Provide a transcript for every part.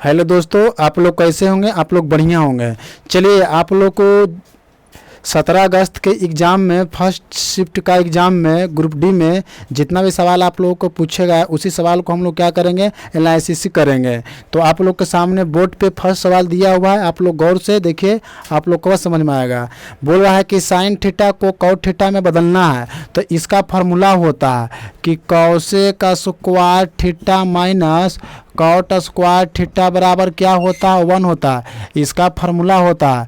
Hello दोस्तों, आप लोग कैसे होंगे? आप लोग बढ़िया होंगे। चलिए, आप लोग को 17 अगस्त के एग्ज़ाम में फर्स्ट शिफ्ट का एग्ज़ाम में ग्रुप डी में जितना भी सवाल आप लोगों को पूछेगा उसी सवाल को हम लोग क्या करेंगे, एनालिसिस करेंगे। तो आप लोग के सामने बोर्ड पे फर्स्ट सवाल दिया हुआ है, आप लोग गौर से देखिए, आप लोग को बस समझ में आएगा। बोल रहा है कि साइन थीटा को कॉट थीटा में बदलना है, तो इसका फार्मूला होता है कि cosec square theta minus cot square theta बराबर क्या होता है, 1 होता है। इसका फार्मूला होता है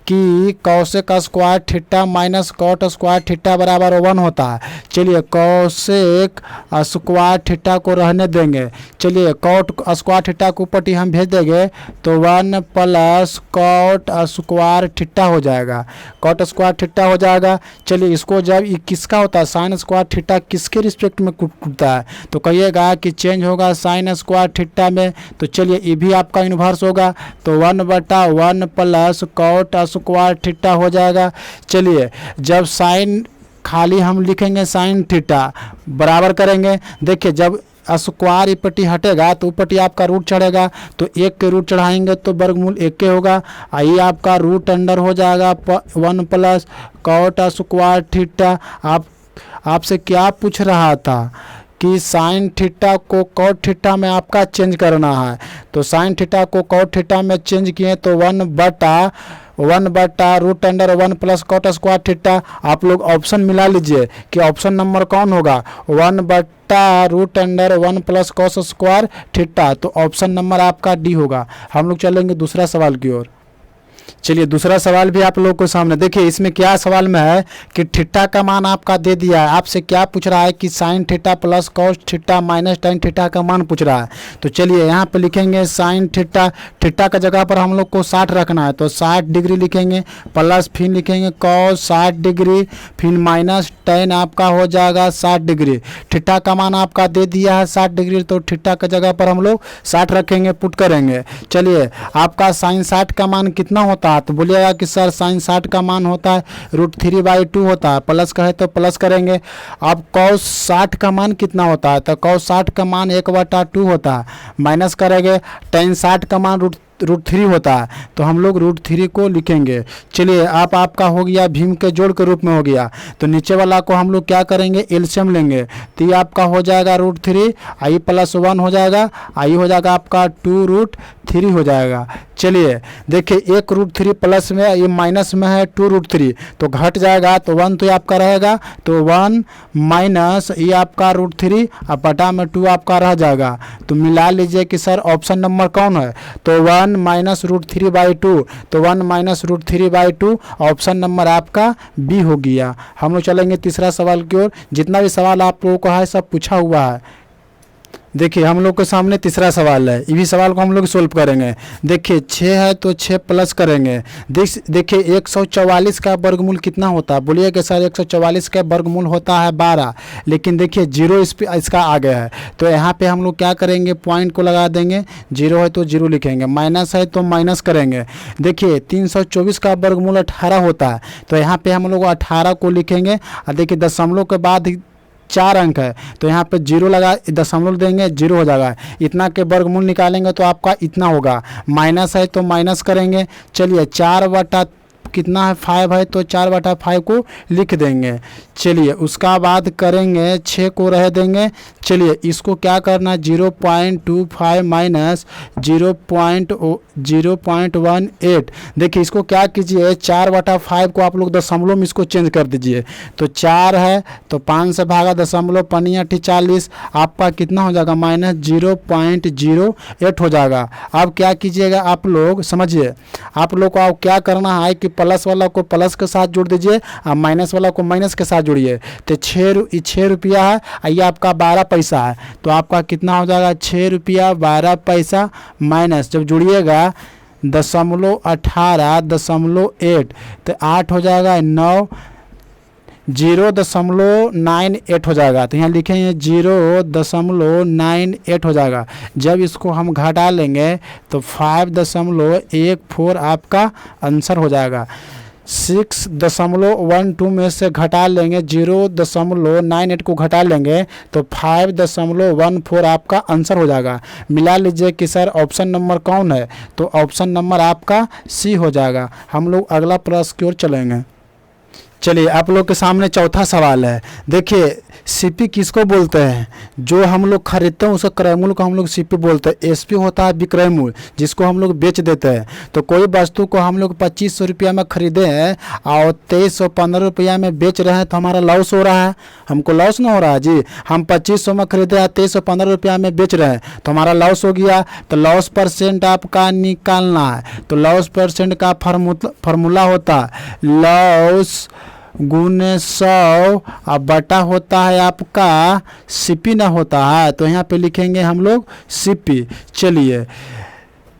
कि cosec square theta minus cot square theta बराबर 1 होता है। चलिए, कॉसेक स्क्वायर थीटा को रहने देंगे। चलिए, कॉट स्क्वायर थीटा को ऊपर हम भेज देंगे तो 1 प्लस कॉट स्क्वायर थीटा हो जाएगा, कॉट स्क्वायर थीटा हो जाएगा। चलिए, इसको जब ये किसका होता है, साइन स्क्वायर थीटा किसके रिस्पेक्ट में टूटता है, तो कहिएगा कि चेंज होगा साइन स्क्वायर थीटा में। तो चलिए, ये भी आपका इन्वर्स होगा, तो 1/1 प्लस कॉट स्क्वायर थीटा हो जाएगा। चलिए, जब साइन खाली हम लिखेंगे साइन थीटा बराबर करेंगे, देखिए जब स्क्वायर ई पट्टी हटेगा तो ऊपट्टी आपका रूट चढ़ेगा, तो 1 के रूट चढ़ाएंगे तो वर्गमूल 1 के होगा। आई आपका रूट अंडर हो जाएगा 1 प्लस कॉट स्क्वायर थीटा। आपसे क्या पूछ रहा था कि साइन थीटा को कॉट थीटा में आपका चेंज करना है, तो साइन थीटा को कॉट थीटा में चेंज किए तो 1/1 root under 1 plus cot square theta. आप लोग ऑप्शन मिला लीजिए कि ऑप्शन नंबर कौन होगा, 1/रूट under 1 plus cos square theta. तो ऑप्शन नंबर आपका डी होगा। हम लोग चलेंगे दूसरा सवाल की ओर। चलिए, दूसरा सवाल भी आप लोगों को सामने देखिए। इसमें क्या सवाल में है कि थीटा का मान आपका दे दिया है, आपसे क्या पूछ रहा है कि sine theta plus cos theta minus tan theta का मान पूछ रहा है। तो चलिए, यहाँ पे लिखेंगे साइन थीटा, थीटा का जगह पर हम लोग को 60 रखना है, तो 60 डिग्री लिखेंगे, प्लस फिर लिखेंगे कॉस 60 डिग्री, फिर माइनस टेन आपका हो जाएगा 60 डिग्री। थीटा का मान आपका दे दिया है 60 डिग्री, तो थीटा का जगह पर हम लोग 60 रखेंगे, पुट करेंगे। चलिए, आपका साइन 60 का मान कितना होता है, तो बोलिएगा कि सर साइन 60 का मान होता है √3/2 होता है, प्लस कहे तो प्लस करेंगे। अब कॉस 60 का मान कितना होता है, तो कॉस 60 का मान 1/2 होता है, माइनस करेंगे। टेन 60 का मान √3 होता है, तो हम लोग √3 को लिखेंगे। चलिए, आपका हो गया भीम के जोड़ के रूप में हो गया, तो नीचे वाला को हम लोग क्या करेंगे, एलसीएम लेंगे, तो ये आपका हो जाएगा √3, आई प्लस 1 हो जाएगा, आई हो जाएगा आपका 2√3 हो जाएगा। चलिए, देखिए 1 √3 प्लस में, ये माइनस में है 2√3, तो घट जाएगा, तो 1 तो आपका रहेगा, तो 1 माइनस ये आपका √3 और बटा में 2 आपका रह जाएगा। तो मिला लीजिए कि सर ऑप्शन नंबर कौन है, तो 1 माइनस √3/2, तो 1 माइनस √3/2 ऑप्शन नंबर आपका बी हो गया। हम लोग चलेंगे तीसरा सवाल की ओर। जितना भी सवाल आप लोगों को है सब पूछा हुआ है। देखिए, हम लोग के सामने तीसरा सवाल है, ये भी सवाल को हम लोग सोल्व करेंगे। देखिए 6 है तो 6 प्लस करेंगे। देखिए 144 का वर्गमूल कितना होता है, बोलिए कि सर 144 का वर्गमूल होता है 12, लेकिन देखिए 0 इसका आगे है, तो यहाँ पे हम लोग क्या करेंगे, पॉइंट को लगा देंगे, 0 है तो 0 लिखेंगे, माइनस है तो माइनस करेंगे। देखिए 324 का वर्गमूल 18 होता है, तो यहाँ पे हम लोग 18 को लिखेंगे, और देखिए दशमलव के बाद 4 अंक है, तो यहाँ पे 0 लगा, दशमलव देंगे, 0 हो जाएगा। इतना के वर्गमूल निकालेंगे तो आपका इतना होगा, माइनस है तो माइनस करेंगे। चलिए, 4 बटा कितना है, 5 है, तो 4/5 को लिख देंगे। चलिए, उसका बाद करेंगे 6 को रह देंगे। चलिए, इसको क्या करना, 0.25 माइनस 0.18। देखिए इसको क्या कीजिए, 4/5 को आप लोग दशमलव में इसको चेंज कर दीजिए, तो 4 है तो 5 से भागा, दशमलव पनिया 40, आपका कितना हो जाएगा, माइनस 0.08 हो जाएगा। अब क्या कीजिएगा, आप लोग समझिए, आप लोग को अब क्या करना है कि प्लस वाला को प्लस के साथ जोड़ दीजिए और माइनस वाला को माइनस के साथ जोड़िए। तो 6 रुपया है, ये आपका 12 पैसा है, तो आपका कितना हो जाएगा, 6 रुपया 12 पैसा माइनस, जब जुड़िएगा 0.18 तो 8 हो जाएगा 9, 0.98 हो जाएगा, तो यहाँ लिखेंगे 0.98 हो जाएगा। जब इसको हम घटा लेंगे तो 5.14 आपका आंसर हो जाएगा। 6.12 में से घटा लेंगे 0.98 को घटा लेंगे तो 5.14 आपका आंसर हो जाएगा। मिला लीजिए कि सर ऑप्शन नंबर कौन है, तो ऑप्शन नंबर आपका सी हो जाएगा। हम लोग अगला प्रश्न की ओर चलेंगे। चलिए आप लोग के सामने चौथा सवाल है। देखिए सीपी किसको बोलते हैं, जो हम लोग खरीदते हैं उसको क्रय मूल्य को हम लोग सीपी बोलते हैं। एसपी होता है विक्रय मूल्य, जिसको हम लोग बेच देते हैं। तो कोई वस्तु को हम लोग 2500 रुपया में खरीदे हैं और 2315 रुपया में बेच रहे हैं तो हमारा लॉस हो रहा है। हमको लॉस ना हो रहा है जी। हम 2500 में खरीदे हैं 2315 रुपया में बेच रहे हैं तो हमारा लॉस हो गया। तो लॉस परसेंट आपका निकालना है। तो लॉस परसेंट का फार्मूला होता है लॉस गुने 100 और बटा होता है आपका सीपी ना होता है, तो यहाँ पे लिखेंगे हम लोग सीपी। चलिए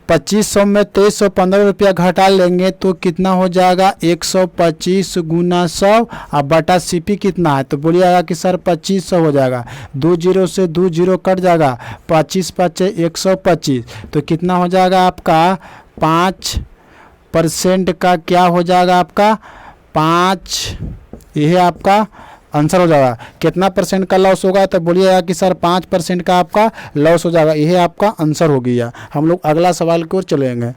2500 में 2315 रुपया घटा लेंगे तो कितना हो जाएगा 125 गुना 100 और बटा सीपी कितना है, तो बोलिएगा कि सर 2500 हो जाएगा। 2 जीरो से 2 जीरो कट जाएगा, 25 पचे 125, तो कितना हो जाएगा आपका 5% का क्या हो जाएगा आपका 5, यह आपका आंसर हो जाएगा। कितना परसेंट का लॉस होगा, तो बोलिएगा कि सर 5% का आपका लॉस हो जाएगा। यह आपका आंसर हो गया। हम लोग अगला सवाल की ओर चलेंगे।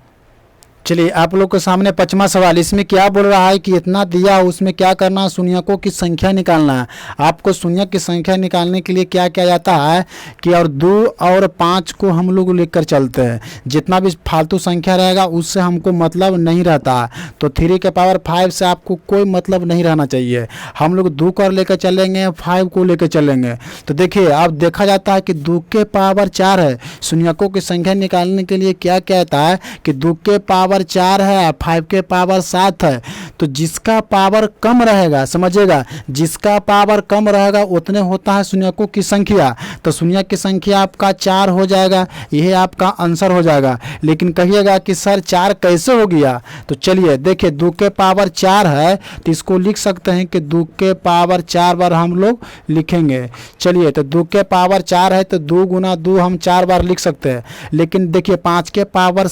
चलिए आप लोग के सामने 5वां सवाल। इसमें क्या बोल रहा है कि इतना दिया, उसमें क्या करना है, शून्यकों की संख्या निकालना है। आपको शून्यक की संख्या निकालने के लिए क्या किया जाता है कि और 2 और 5 को हम लोग लेकर चलते हैं। जितना भी फालतू संख्या रहेगा उससे हमको मतलब नहीं रहता है। तो 3 के पावर 5 से आपको कोई मतलब नहीं रहना चाहिए। हम लोग 2 को लेकर चलेंगे, 5 को लेकर चलेंगे। तो देखिए अब देखा जाता है कि 2 के पावर 4 है। शून्यकों की संख्या निकालने के लिए क्या कहता है कि 2 के पावर 4 है, 5 के पावर 7 है। तो जिसका पावर कम रहेगा, समझिएगा, जिसका पावर कम रहेगा उतने होता है शून्यकों की संख्या। तो शून्य की संख्या आपका 4 हो जाएगा। यह आपका आंसर हो जाएगा। लेकिन कहिएगा कि सर 4 कैसे हो गया, तो चलिए देखिए 2 के पावर 4 है तो इसको लिख सकते हैं कि 2 के पावर 4 बार हम लोग लिखेंगे। चलिए तो 2 के पावर 4 है तो 2 गुना 2 हम 4 बार लिख सकते हैं। लेकिन देखिए 5 के पावर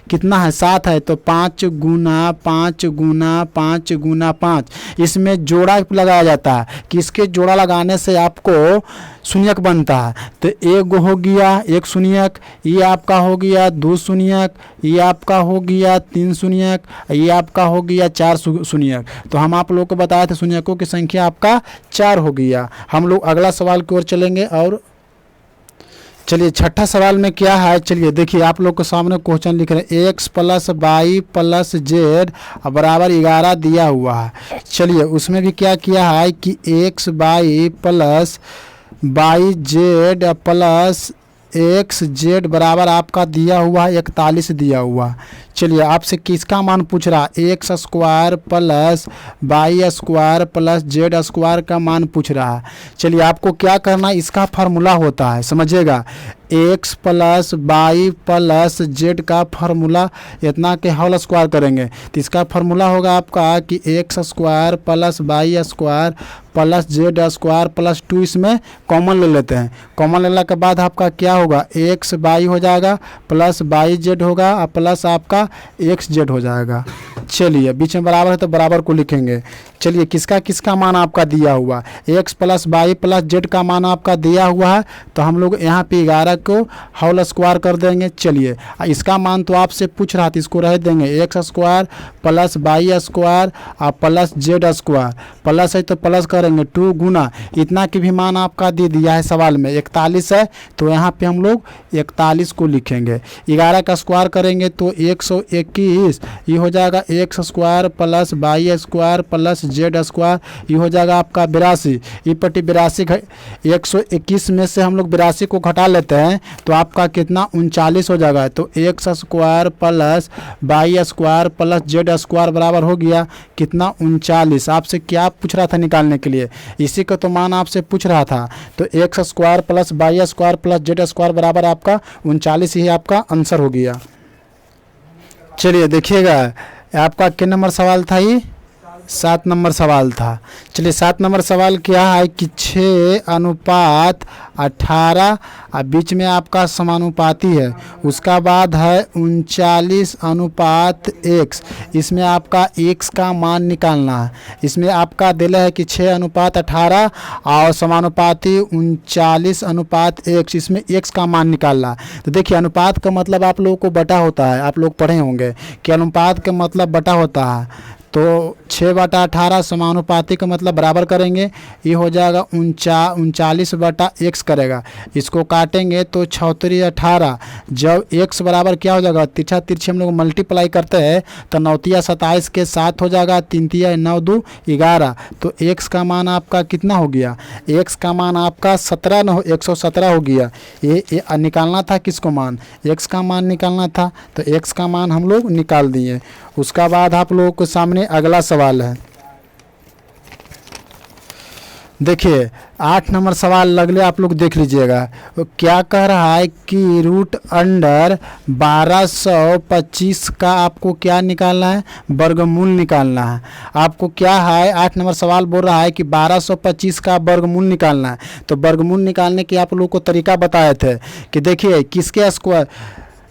कितना है 7 है, तो 5 गुना 5 गुना 5 गुना 5, इसमें जोड़ा लगाया जाता है कि इसके जोड़ा लगाने से आपको शून्यक बनता है। तो एक हो गया 1 शून्यक, ये आपका हो गया 2 शून्यक, ये आपका हो गया 3 शून्यक, ये आपका हो गया 4 शून्यक। तो हम आप लोग को बताए थे शून्यकों की संख्या आपका 4 हो गया। हम लोग अगला सवाल की ओर चलेंगे। और चलिए 6ठा सवाल में क्या है, चलिए देखिए आप लोग के सामने क्वेश्चन लिख रहे हैं x + y + z बराबर 11 दिया हुआ है। चलिए उसमें भी क्या किया है कि x y + yz + xz बराबर आपका दिया हुआ है 41 दिया हुआ। चलिए आपसे किसका मान पूछ रहा है, x² + y² + z² का मान पूछ रहा है। चलिए आपको क्या करना है, इसका फार्मूला होता है, समझिएगा, x + y + z का फार्मूला इतना के होल स्क्वायर करेंगे तो इसका फार्मूला होगा आपका कि x² + y² + z² + 2, इसमें कॉमन ले लेते हैं। कॉमन लेने के बाद आपका क्या होगा, x y हो जाएगा प्लस yz होगा और प्लस आपका xz हो जाएगा। चलिए बीच में बराबर है तो बराबर को लिखेंगे। चलिए किसका किसका मान आपका दिया हुआ, x + y + z का मान आपका दिया हुआ है तो हम लोग यहाँ पे 11 को होल स्क्वायर कर देंगे। चलिए इसका मान तो आपसे पूछ रहा था, इसको रह देंगे x² + y² और प्लस z² प्लस है तो प्लस करेंगे 2 गुना इतना की भी मान आपका दे दिया है सवाल में 41 है तो यहाँ पे हम लोग 41 को लिखेंगे। 11 का स्क्वायर करेंगे तो 121, ये हो जाएगा x² + y² + z², ये हो जाएगा आपका 82। ये पट्टी 82 121 में से हम लोग 82 को घटा लेते हैं तो आपका कितना 39 हो जाएगा। तो x² + y² + z² बराबर हो गया कितना 39। आपसे क्या पूछ रहा था निकालने के लिए, इसी का तो मान आपसे पूछ रहा था। तो x² + y² + z² बराबर आपका 39 ही आपका आंसर हो गया। चलिए देखिएगा आपका कितने नंबर सवाल था, ये 7 नंबर सवाल था। चलिए 7 नंबर सवाल क्या है कि 6:18 बीच में आपका समानुपाती है, उसका बाद है 39:x। इसमें आपका x का मान निकालना है। इसमें आपका दिला है कि 6:18 और समानुपाती 39:x, इसमेमें x का मान निकालना है। तो देखिए अनुपात का मतलब आप लोगों को बटा होता है, आप लोग पढ़े होंगे कि अनुपात का मतलब बटा होता है। तो 6/18 समानुपाती का मतलब बराबर करेंगे, ये हो जाएगा 39/x करेगा। इसको काटेंगे तो 36/18, जब x बराबर क्या हो जाएगा, तिरछा तिरछी हम लोग मल्टीप्लाई करते हैं तो 9×27 के 7 हो जाएगा, 3×9 = 11। तो x का मान आपका कितना हो गया, x का मान आपका 117 हो गया। ये निकालना था किसको मान, x का मान निकालना था। तो x का मान हम लोग निकाल दिए। उसका बाद आप लोगों के सामने अगला सवाल है। देखिए 8 नंबर सवाल लगले आप लोग देख लीजिएगा। वो क्या कह रहा है कि √1225 का आपको क्या निकालना है, वर्गमूल निकालना है। आपको क्या है 8 नंबर सवाल बोल रहा है कि 1225 का वर्गमूल निकालना है। तो वर्गमूल निकालने की आप लोग को तरीका बताए थे कि देखिए किसके स्क्वायर,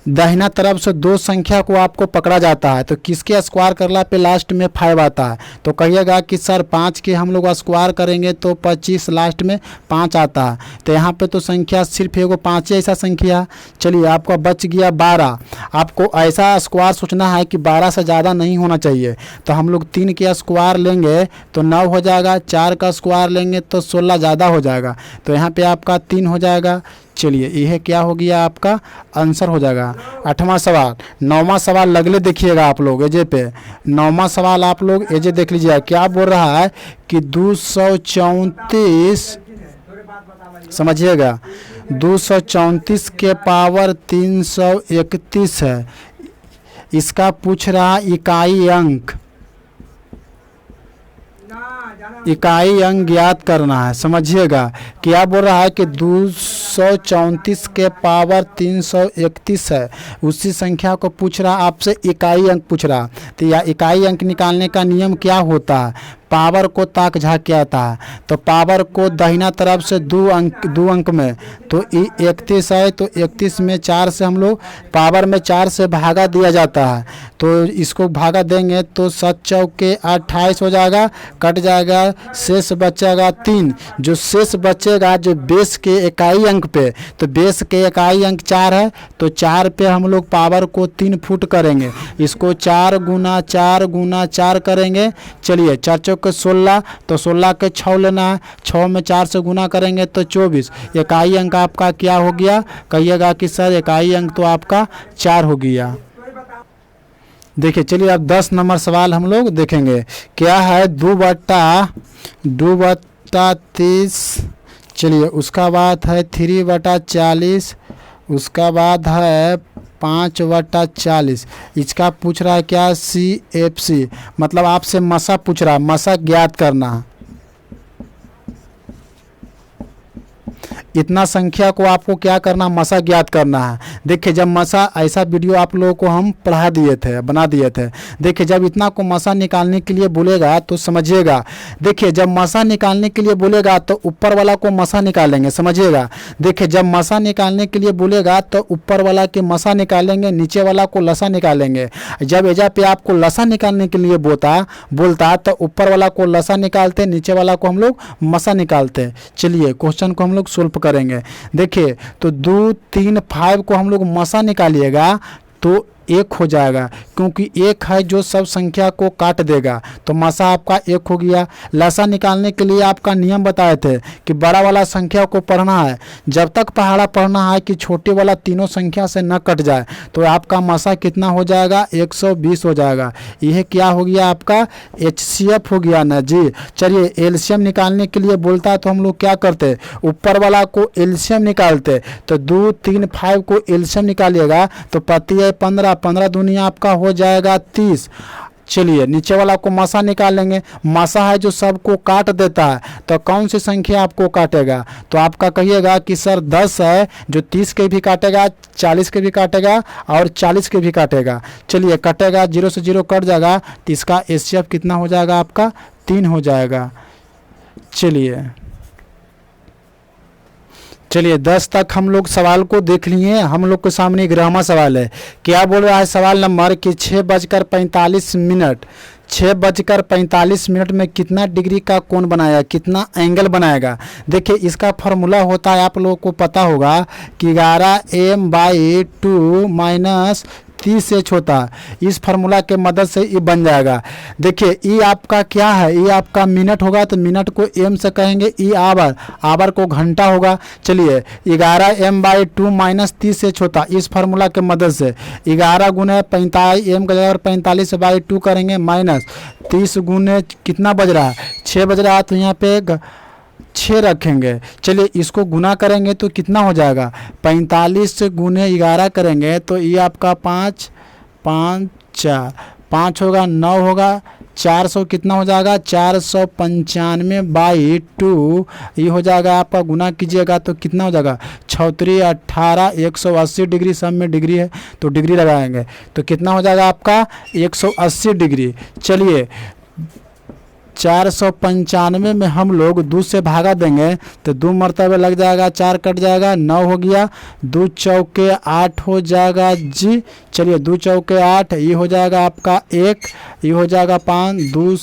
दाहिना तरफ से दो संख्या को आपको पकड़ा जाता है तो किसके स्क्वायर करला पे लास्ट में 5 आता है। तो कहिएगा कि सर 5 के हम लोग स्क्वायर करेंगे तो 25 लास्ट में 5 आता है। तो यहाँ पे तो संख्या सिर्फ एगो 5 ही ऐसा संख्या। चलिए आपका बच गया 12। आपको ऐसा स्क्वायर सोचना है कि 12 से ज़्यादा नहीं होना चाहिए। तो हम लोग 3 के स्क्वायर लेंगे तो 9 हो जाएगा, 4 का स्क्वायर लेंगे तो 16 ज़्यादा हो जाएगा। तो यहाँ पे आपका 3 हो जाएगा। चलिए यह क्या हो गया, आपका आंसर हो जाएगा। 8वां सवाल। 9वां सवाल लगले देखिएगा आप लोग एजे पे। 9वां सवाल आप लोग एजे देख लीजिए। क्या बोल रहा है कि 234, समझिएगा 234 के पावर 331 है। इसका पूछ रहा इकाई अंक, इकाई अंक ज्ञात करना है। समझिएगा क्या बोल रहा है कि 234 के पावर 331 है, उसी संख्या को पूछ रहा आपसे इकाई अंक पूछ रहा। तो यह इकाई अंक निकालने का नियम क्या होता है, पावर को ताक झाँक के आता है। तो पावर को दाहिना तरफ से दो अंक में, तो 31 है तो 31 में 4 से हम लोग पावर में 4 से भागा दिया जाता है। तो इसको भागा देंगे तो 7 चौके 28 हो जाएगा, कट जाएगा, शेष बचेगा 3। जो शेष बचेगा जो बेस के इकाई अंक पे, तो बेस के इकाई अंक 4 है तो 4 पे हम लोग पावर को 3 फुट करेंगे। इसको 4 गुना 4 गुना 4 करेंगे। चलिए 4 चौके 16, तो 16 के 6 लेना है, 6 में 4 से गुना करेंगे तो 24। इकाई अंक आपका क्या हो गया, कहिएगा कि सर इकाई अंक तो आपका 4 हो गया। देखिए चलिए अब 10 नंबर सवाल हम लोग देखेंगे। क्या है 2/30। चलिए उसका बाद है 3/40, उसका बाद है 5/40। इसका पूछ रहा है क्या, CFC, मतलब आपसे मसा पूछ रहा है, मसा ज्ञात करना है। इतना संख्या को आपको क्या करना, मसा ज्ञात करना है। देखिए जब मसा, ऐसा वीडियो आप लोगों को हम पढ़ा दिए थे, बना दिए थे। देखिए जब इतना को मसा निकालने के लिए बोलेगा तो समझिएगा, देखिए जब मसा निकालने के लिए बोलेगा तो ऊपर वाला को मसा निकालेंगे। समझिएगा, देखिए जब मसा निकालने के लिए बोलेगा तो ऊपर वाला के मसा निकालेंगे, नीचे वाला को लसा निकालेंगे। जब एजा पे आपको लसा निकालने के लिए बोलता तो ऊपर वाला को लसा निकालते, नीचे वाला को हम लोग मसा निकालते। चलिए क्वेश्चन को हम लोग सोल्व करेंगे। देखिए तो 2, 3, 5 को हम लोग मसा निकालिएगा तो 1 हो जाएगा, क्योंकि 1 है जो सब संख्या को काट देगा। तो मसा आपका 1 हो गया। लसा निकालने के लिए आपका नियम बताए थे कि बड़ा वाला संख्या को पढ़ना है, जब तक पहाड़ा पढ़ना है कि छोटे वाला तीनों संख्या से न कट जाए। तो आपका मसा कितना हो जाएगा, 120 हो जाएगा। यह क्या हो गया, आपका HCF हो गया ना जी। चलिए एलसीएम निकालने के लिए बोलता है तो हम लोग क्या करते, ऊपर वाला को एलसीएम निकालते। तो 2, 3, 5 को एलसीएम निकालिएगा तो 15 15 दुनिया आपका हो जाएगा 30। चलिए नीचे वाला को मासा निकालेंगे। मासा है जो सबको काट देता है, तो कौन सी संख्या आपको काटेगा? तो आपका कहिएगा कि सर 10 है जो 30 के भी काटेगा, 40 के भी काटेगा और 40 के भी काटेगा। चलिए कटेगा, 0 से 0 कट जाएगा, तो इसका एचसीएफ कितना हो जाएगा आपका? 3 हो जाएगा। चलिए 10 तक हम लोग सवाल को देख लिए। हम लोग के सामने 11वां सवाल है। क्या बोल रहा है सवाल नंबर कि 6:45 6:45 में कितना डिग्री का कोण बनाएगा, कितना एंगल बनाएगा? देखिए इसका फॉर्मूला होता है, आप लोगों को पता होगा कि 11m/2 माइनस 30h होता है। इस फार्मूला के मदद से ये बन जाएगा। देखिए ई आपका क्या है? ये आपका मिनट होगा, तो मिनट को एम से कहेंगे, ई आवर, आवर को घंटा होगा। चलिए 11m/2 माइनस 30h होता, इस फार्मूला के मदद से 11 गुने 45, एम का जगह 45/2 करेंगे, माइनस 30 गुने कितना बज रहा है? 6 बज रहा है, तो यहाँ पे 6 रखेंगे। चलिए इसको गुना करेंगे तो कितना हो जाएगा? 45 गुने 11 करेंगे तो ये आपका 5 5 4 5 होगा, 9 होगा, 400 कितना हो जाएगा? 495/2 ये हो जाएगा आपका। गुना कीजिएगा तो कितना हो जाएगा? 6 18 180 डिग्री, सब में डिग्री है तो डिग्री लगाएंगे तो कितना हो जाएगा आपका? 180 डिग्री। चलिए 495 में हम लोग 2 से भागा देंगे तो 2 मरतबे लग जाएगा, 4 कट जाएगा, 9 हो गया, 2 चौके 8 हो जाएगा जी। चलिए 2 चौके 8, ये हो जाएगा आपका 1, ये हो जाएगा 5, 2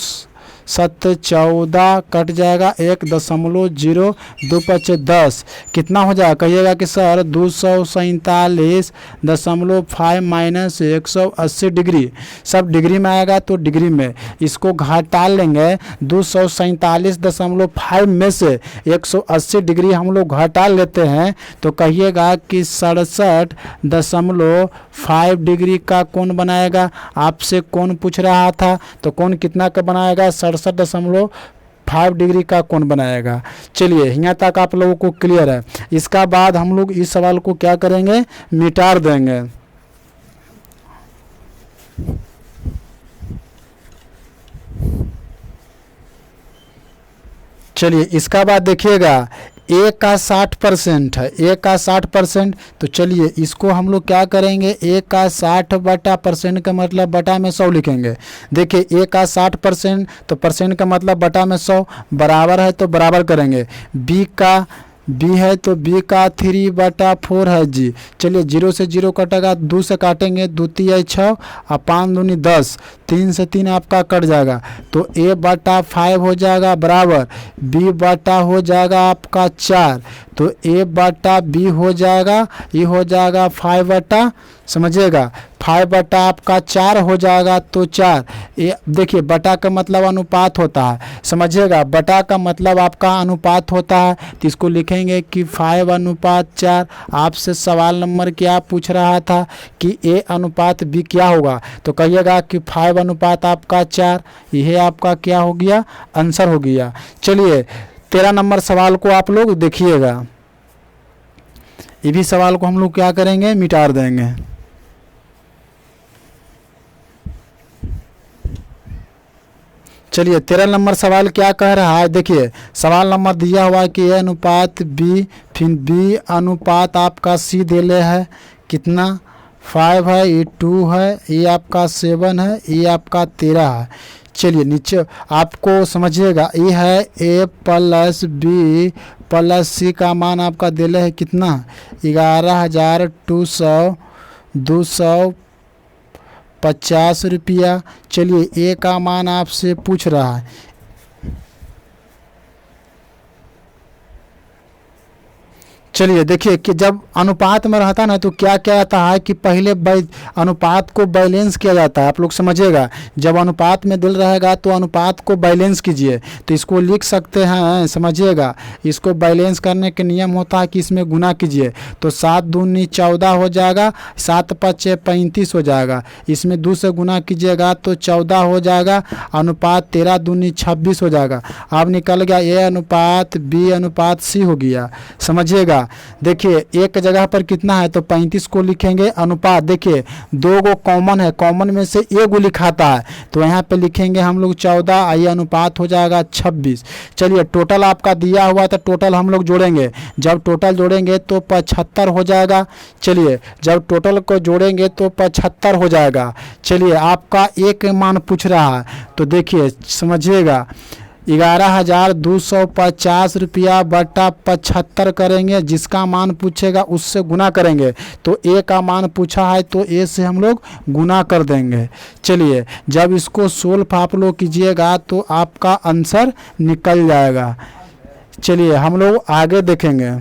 7 14 कट जाएगा, 1.0, 2 5 10 कितना हो जाएगा? कहिएगा कि सर 247.5 माइनस 180 डिग्री, सब डिग्री में आएगा तो डिग्री में इसको घटा लेंगे। 247.5 में से 180 डिग्री हम लोग घटा लेते हैं तो कहिएगा कि 67.5 डिग्री का कोण बनाएगा। आपसे कोण पूछ रहा था तो कोण कितना का बनाएगा? 67.5 डिग्री का कोण बनाएगा। चलिए यहाँ तक आप लोगों को क्लियर है। इसका बाद हम लोग इस सवाल को क्या करेंगे? मिटा देंगे। चलिए इसका बाद देखिएगा, ए का 60% है, ए का 60%, तो चलिए इसको हम लोग क्या करेंगे? ए का 60/% का मतलब बटा में 100 लिखेंगे। देखिए ए का 60% तो परसेंट का मतलब बटा में 100, बराबर है तो बराबर करेंगे। बी है तो बी का 3/4 है जी। चलिए 0 से 0 कटेगा, 2 से काटेंगे, 2 3 6 और 5 दूनी 10, 3 से 3 आपका कट जाएगा तो A/5 हो जाएगा, बराबर B/, हो जाएगा आपका 4, तो A/B हो जाएगा, ये हो जाएगा 5/, समझिएगा 5/, आपका 4 हो जाएगा तो 4। ये देखिए बटा का मतलब अनुपात होता है, समझिएगा बटा का मतलब आपका अनुपात होता है, तो इसको लिखेंगे कि 5/4। आपसे सवाल नंबर क्या पूछ रहा था कि A/B क्या होगा, तो कहिएगा कि 5 आपका 4, यह आपका क्या हो गया? आंसर हो गया। चलिए 13 नंबर सवाल को आप लोग देखिएगा। ये भी सवाल को हम लोग क्या करेंगे? मिटा देंगे। चलिए 13 नंबर सवाल क्या कह रहा है? देखिए सवाल नंबर दिया हुआ है कि A/B, फिर B/, आपका C देले है कितना? 5 है, ये 2 है, ये आपका 7 है, ये आपका 13 है। चलिए नीचे आपको समझिएगा, ये है A+B + C का मान आपका देले है कितना? 11,250 रुपया। चलिए ए का मान आपसे पूछ रहा है, चलिए देखिए कि जब अनुपात में रहता ना तो क्या क्या आता है कि पहले अनुपात को बैलेंस किया जाता है। आप लोग समझिएगा, जब अनुपात में दिल रहेगा तो अनुपात को बैलेंस कीजिए, तो इसको लिख सकते हैं, समझिएगा इसको बैलेंस करने के नियम होता है कि इसमें गुना कीजिए, तो 7 दूनी 14 हो जाएगा, 7 5 35 हो जाएगा, इसमें 2 से गुना कीजिएगा तो 14 हो जाएगा, अनुपात 13 दूनी 26 हो जाएगा। अब निकल गया A/B/C हो गया, समझिएगा होगा। देखिए एक जगह पर कितना है तो 35 को लिखेंगे, अनुपात देखिए 2 को कॉमन है, कॉमन में से ए को लिखाता है तो यहाँ पे लिखेंगे हम लोग 14, आइए अनुपात हो जाएगा 26। चलिए टोटल आपका दिया हुआ था, टोटल हम लोग जोड़ेंगे, जब टोटल जोड़ेंगे तो 75 हो जाएगा। चलिए जब टोटल को जोड़ेंगे तो 75 हो जाएगा। चलिए आपका एक मान पूछ रहा है तो देखिए समझिएगा, 11,250 रुपया बटा 75 करेंगे, जिसका मान पूछेगा उससे गुना करेंगे। तो ए का मान पूछा है तो ए से हम लोग गुना कर देंगे। चलिए जब इसको सोल्व आप लोग कीजिएगा तो आपका आंसर निकल जाएगा। चलिए हम लोग आगे देखेंगे।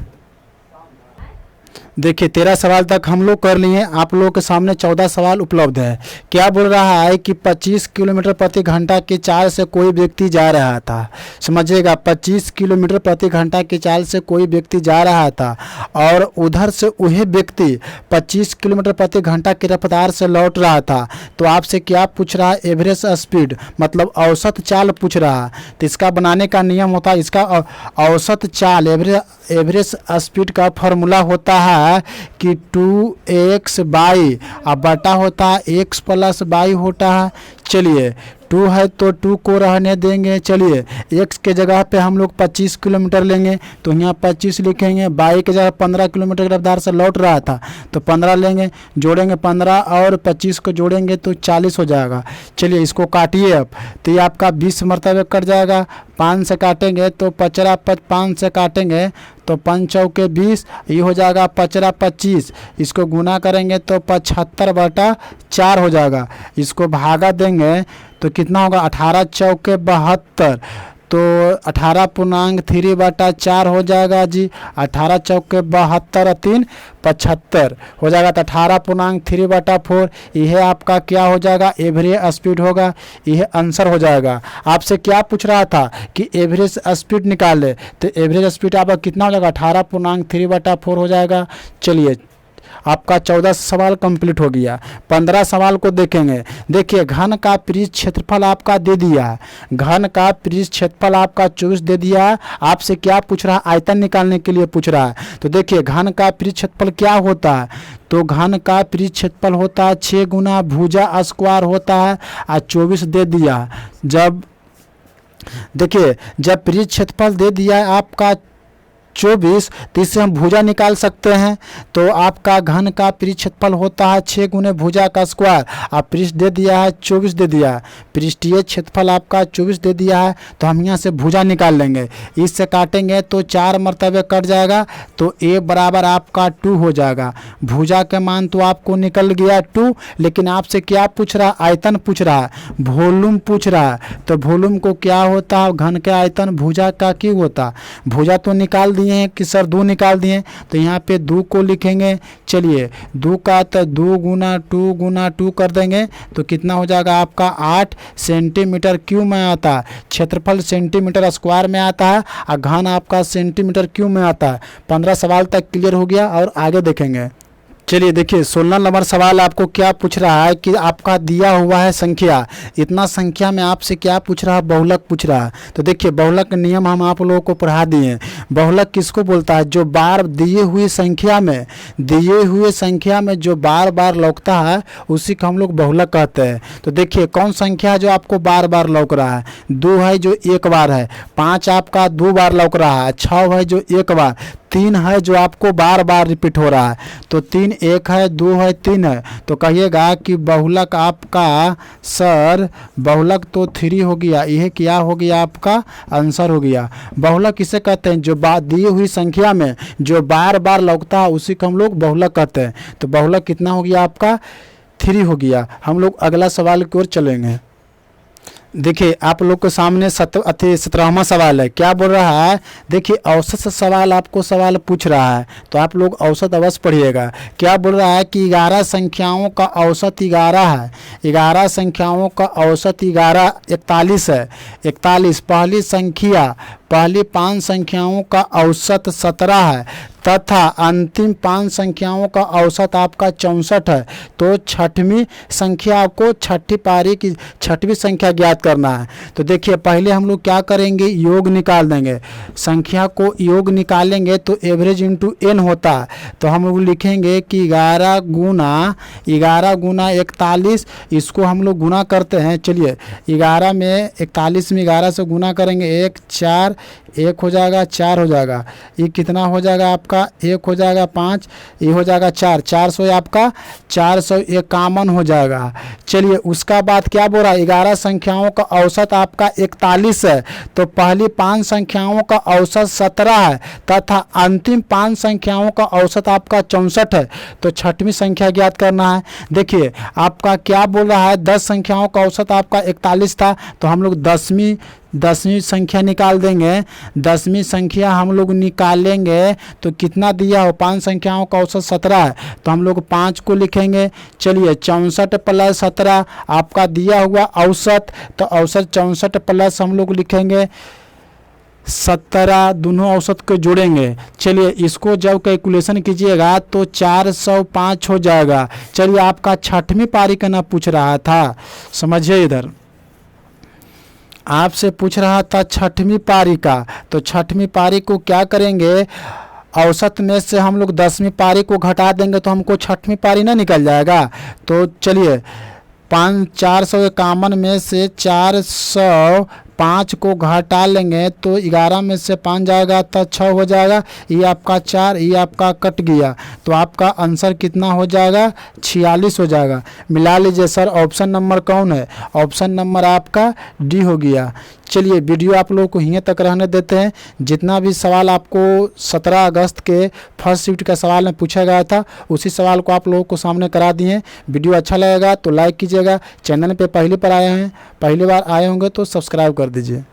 देखिए 13 सवाल तक हम लोग कर लिए। आप लोगों के सामने 14 सवाल उपलब्ध है। क्या बोल रहा है कि 25 किलोमीटर प्रति घंटा की चाल से कोई व्यक्ति जा रहा था। समझिएगा 25 किलोमीटर प्रति घंटा की चाल से कोई व्यक्ति जा रहा था और उधर से वही व्यक्ति 25 किलोमीटर प्रति घंटा की रफ्तार से लौट रहा था। तो आपसे क्या पूछ रहा है, एवरेज स्पीड मतलब औसत चाल पूछ रहा है। तो इसका बनाने का नियम होता है, इसका औसत चाल एवरेज स्पीड का फॉर्मूला होता है कि 2x बाई अब बटा होता है x प्लस बाई होता है। चलिए 2 है तो 2 को रहने देंगे। चलिए x के जगह पे हम लोग 25 किलोमीटर लेंगे तो यहाँ 25 लिखेंगे, बाई के जगह 15 किलोमीटर की रफ्तार से लौट रहा था तो 15 लेंगे, जोड़ेंगे 15 और 25 को जोड़ेंगे तो 40 हो जाएगा। चलिए इसको काटिए अब, तो ये आपका 20 मरतबे कट जाएगा। 5 से काटेंगे तो 5 से काटेंगे तो 5 चौके 20, ये हो जाएगा 25। इसको गुना करेंगे तो 75/4 हो जाएगा। इसको भागा देंगे तो कितना होगा, 18 चौके 72, तो 18.3/4 हो जाएगा जी। 18 चौके 72 3 75 हो जाएगा तो 18.3/4 यह आपका क्या हो जाएगा, एवरेज स्पीड होगा। यह आंसर हो जाएगा। आपसे क्या पूछ रहा था कि एवरेज स्पीड निकाले, तो एवरेज स्पीड आपका कितना हो जाएगा, 18.3/4 हो जाएगा। चलिए आपका 14 सवाल कंप्लीट हो गया। 15 सवाल को देखेंगे। देखिए घन का पृष्ठ क्षेत्रफल आपका दे दिया है, घन का पृष्ठ क्षेत्रफल आपका 24 दे दिया है। आपसे क्या पूछ रहा है, आयतन निकालने के लिए पूछ रहा है। तो देखिए घन का पृष्ठ क्षेत्रफल क्या होता है, तो घन का पृष्ठ क्षेत्रफल होता है 6 गुना भुजा स्क्वायर होता है और 24 दे दिया। जब देखिए जब पृष्ठ क्षेत्रफल दे दिया है आपका 24 तो इससे हम भुजा निकाल सकते हैं। तो आपका घन का पृष्ठ क्षेत्रफल होता है 6 गुने भुजा का स्क्वायर, आप पृष्ठ दे दिया है 24 दे दिया है, पृष्ठीय क्षेत्रफल आपका 24 दे दिया है। तो हम यहाँ से भुजा निकाल लेंगे, इससे काटेंगे तो 4 मरतबे कट जाएगा तो a बराबर आपका 2 हो जाएगा। भुजा के मान तो आपको निकल गया 2, लेकिन आपसे क्या पूछ रहा है, आयतन पूछ रहा है, वॉल्यूम पूछ रहा है। तो वॉल्यूम को क्या होता है, घन के आयतन भुजा का क्यों होता। भुजा तो निकाल दिए हैं कि सर 2 निकाल दिए, तो यहाँ पे 2 को लिखेंगे। चलिए 2 का तो 2 गुना 2 कर देंगे तो कितना हो जाएगा आपका 8 सेंटीमीटर क्यूब में आता है। क्षेत्रफल सेंटीमीटर स्क्वायर में आता है और घन आपका सेंटीमीटर क्यूब में आता है। 15 सवाल तक क्लियर हो गया और आगे देखेंगे। चलिए देखिए 16 नंबर सवाल आपको क्या पूछ रहा है कि आपका दिया हुआ है संख्या, इतना संख्या में आपसे क्या पूछ रहा है, बहुलक पूछ रहा है। तो देखिए बहुलक नियम हम आप लोगों को पढ़ा दिए। बहुलक किसको बोलता है, जो बार दिए हुई संख्या में जो बार बार लौकता है उसी को हम लोग बहुलक कहते हैं। तो देखिए कौन संख्या है जो आपको बार बार लौक रहा है, 2 है जो एक बार है, 5 आपका 2 बार लौक रहा है, 6 है जो एक बार, 3 है जो आपको बार बार रिपीट हो रहा है। तो 3 1 है, 2 है, 3 है। तो कहिएगा कि बहुलक आपका सर बहुलक तो 3 हो गया, यह क्या हो गया आपका आंसर हो गया। बहुलक किसे कहते हैं, जो दी हुई संख्या में जो बार बार लौकता है उसी को हम लोग बहुलक कहते हैं। तो बहुलक कितना हो गया आपका 3 हो गया। हम लोग अगला सवाल की ओर चलेंगे। देखिए आप लोग के सामने 17वां सवाल है। क्या बोल रहा है, देखिए औसत सवाल आपको सवाल पूछ रहा है तो आप लोग औसत अवश्य पढ़िएगा। क्या बोल रहा है कि 11 संख्याओं का औसत 11 है, 11 संख्याओं का औसत 41 है। 41 पहली 5 संख्याओं का औसत 17 है। तथा अंतिम 5 संख्याओं का औसत आपका 64 है। तो छठवीं संख्या को छठी पारी की छठवीं संख्या ज्ञात करना है। तो देखिए पहले हम लोग क्या करेंगे, योग निकाल देंगे। संख्या को योग निकालेंगे तो एवरेज इंटू एन होता है। तो हम लोग लिखेंगे कि 11 गुना 41, इसको हम लोग गुना करते हैं। चलिए 11 में 41 में 11 से गुना करेंगे, 1 4 1 हो जाएगा, 4 हो जाएगा। ये कितना हो जाएगा आपका, 1 हो जाएगा 5, ये हो जाएगा 4, 400 आपका 451 हो जाएगा। चलिए उसका बाद क्या बोल रहा है, 11 संख्याओं का औसत आपका 41 है। तो पहली 5 संख्याओं का औसत 17 है तथा अंतिम 5 संख्याओं का औसत आपका 64 है। तो छठवीं संख्या ज्ञात करना है। देखिए आपका क्या बोल रहा है, 10 संख्याओं का औसत आपका 41 था। तो हम लोग 10वीं संख्या निकाल देंगे। 10वीं संख्या हम लोग निकालेंगे तो कितना दिया हो, 5 संख्याओं का औसत 17 है। तो हम लोग 5 को लिखेंगे। चलिए 64 प्लस 17 आपका दिया हुआ औसत। तो औसत 64 प्लस हम लोग लिखेंगे 17, दोनों औसत को जोड़ेंगे। चलिए इसको जब कैलकुलेशन कीजिएगा तो 405 हो जाएगा। चलिए आपका छठवीं पारी का ना पूछ रहा था, समझिए इधर आपसे पूछ रहा था छठवीं पारी का। तो छठवीं पारी को क्या करेंगे, औसत में से हम लोग 10वीं पारी को घटा देंगे तो हमको छठवीं पारी ना निकल जाएगा। तो चलिए 451 में से 405 को घटा लेंगे तो 11 में से 5 जाएगा तो 6 हो जाएगा। ये आपका 4, ये आपका कट गया। तो आपका आंसर कितना हो जाएगा, 46 हो जाएगा। मिला लीजिए सर, ऑप्शन नंबर कौन है, ऑप्शन नंबर आपका डी हो गया। चलिए वीडियो आप लोगों को यहीं तक रहने देते हैं। जितना भी सवाल आपको 17 अगस्त के फर्स्ट शिफ्ट का सवाल में पूछा गया था उसी सवाल को आप लोगों को सामने करा दिए। वीडियो अच्छा लगेगा तो लाइक कीजिएगा। चैनल पे पहली बार आए हैं, पहली बार आए होंगे तो सब्सक्राइब कर दीजिए।